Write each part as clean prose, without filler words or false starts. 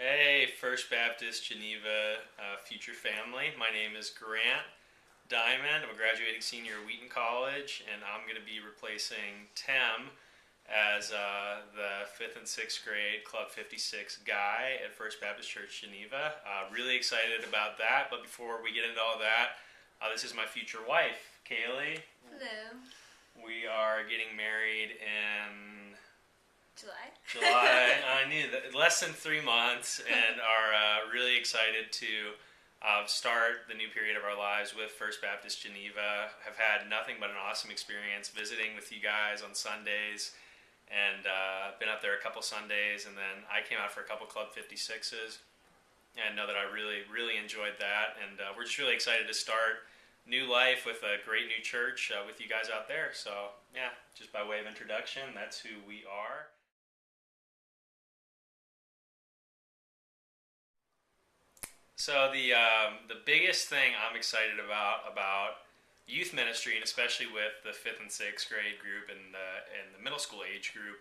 Hey, First Baptist Geneva future family. My name is Grant Diamond. I'm a graduating senior at Wheaton College, and I'm going to be replacing Tim as the 5th and 6th grade Club 56 guy at First Baptist Church Geneva. Really excited about that, but before we get into all that, this is my future wife, Kayli. Hello. We are getting married in July. I knew that. Less than 3 months, and are really excited to start the new period of our lives with First Baptist Geneva. Have had nothing but an awesome experience visiting with you guys on Sundays, and been up there a couple Sundays, and then I came out for a couple Club 56s, and know that I really, really enjoyed that, and we're just really excited to start new life with a great new church with you guys out there. So yeah, just by way of introduction, that's who we are. So the biggest thing I'm excited about youth ministry, and especially with the 5th and 6th grade group and the middle school age group,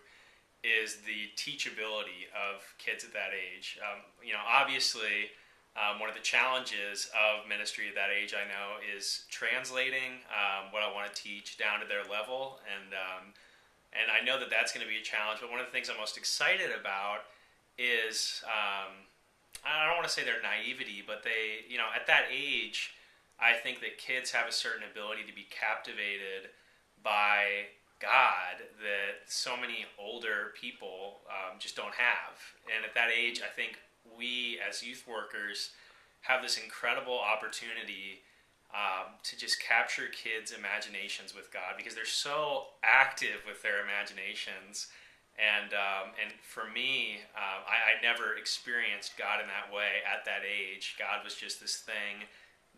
is the teachability of kids at that age. Obviously, one of the challenges of ministry at that age, I know, is translating what I want to teach down to their level, and I know that that's going to be a challenge. But one of the things I'm most excited about is I don't want to say their naivety, but they, at that age, I think that kids have a certain ability to be captivated by God that so many older people just don't have. And at that age, I think we as youth workers have this incredible opportunity to just capture kids' imaginations with God, because they're so active with their imaginations. And for me, I never experienced God in that way at that age. God was just this thing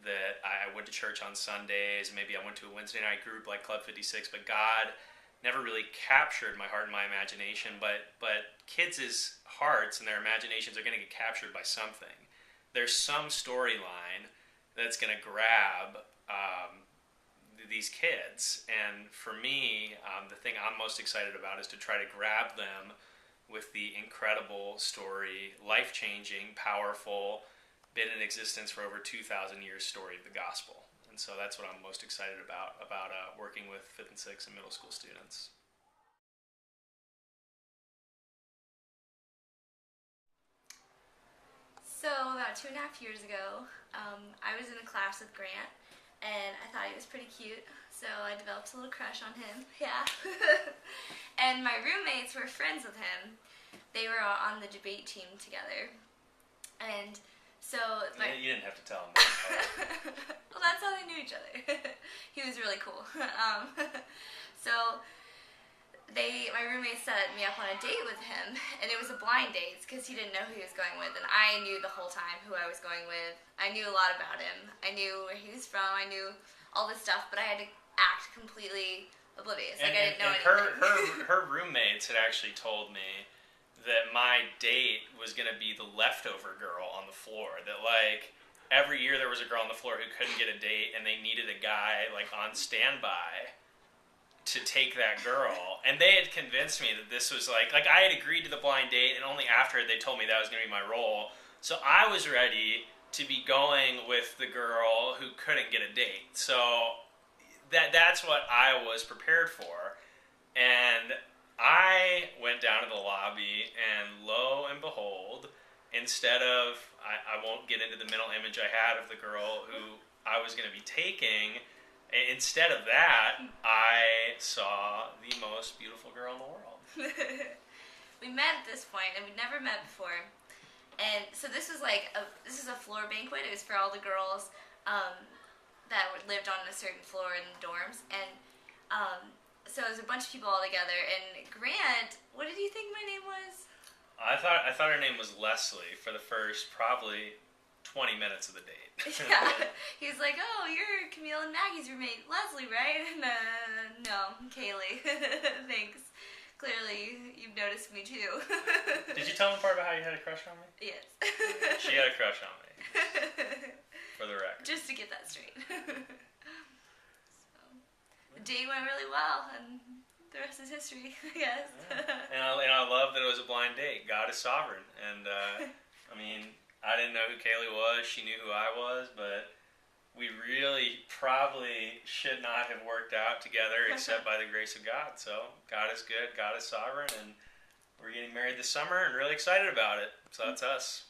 that I went to church on Sundays. Maybe I went to a Wednesday night group like Club 56, but God never really captured my heart and my imagination. But kids' hearts and their imaginations are going to get captured by something. There's some storyline that's going to grab these kids, and for me, the thing I'm most excited about is to try to grab them with the incredible story, life-changing, powerful, been in existence for over 2,000 years story of the gospel. And so that's what I'm most excited about working with 5th and 6th and middle school students. So about 2.5 years ago, I was in a class with Grant, and I thought he was pretty cute, so I developed a little crush on him. Yeah. And my roommates were friends with him. They were on the debate team together, and so You didn't have to tell them. well, that's how they knew each other. He was really cool. So my roommate set me up on a date with him, and it was a blind date because he didn't know who he was going with, and I knew the whole time who I was going with. I knew a lot about him. I knew where he was from. I knew all this stuff, but I had to act completely oblivious. Like I didn't know anything. Her roommates had actually told me that my date was going to be the leftover girl on the floor. That like every year there was a girl on the floor who couldn't get a date, and they needed a guy like on standby to take that girl. And they had convinced me that this was like I had agreed to the blind date, and only after they told me that was going to be my role. So I was ready to be going with the girl who couldn't get a date. So that's what I was prepared for. And I went down to the lobby, and lo and behold, instead of, I won't get into the mental image I had of the girl who I was going to be taking, instead of that, I saw the most beautiful girl in the world. We met at this point, and we'd never met before. And so this is this is a floor banquet. It was for all the girls that lived on a certain floor in the dorms, and so it was a bunch of people all together. And Grant, what did you think my name was? I thought her name was Leslie for the first probably 20 minutes of the date. Yeah, he was like, "Oh, you're Camille and Maggie's roommate, Leslie, right?" And no, Kayli. Thanks. Clearly, you've noticed me too. Did you tell him part about how you had a crush on me? Yes. She had a crush on me. For the record. Just to get that straight. So, the date went really well, and the rest is history, I guess. Yeah. And I love that it was a blind date. God is sovereign, and I mean, I didn't know who Kayli was. She knew who I was, but we really probably should not have worked out together except by the grace of God. So God is good, God is sovereign, and we're getting married this summer and really excited about it. So that's us.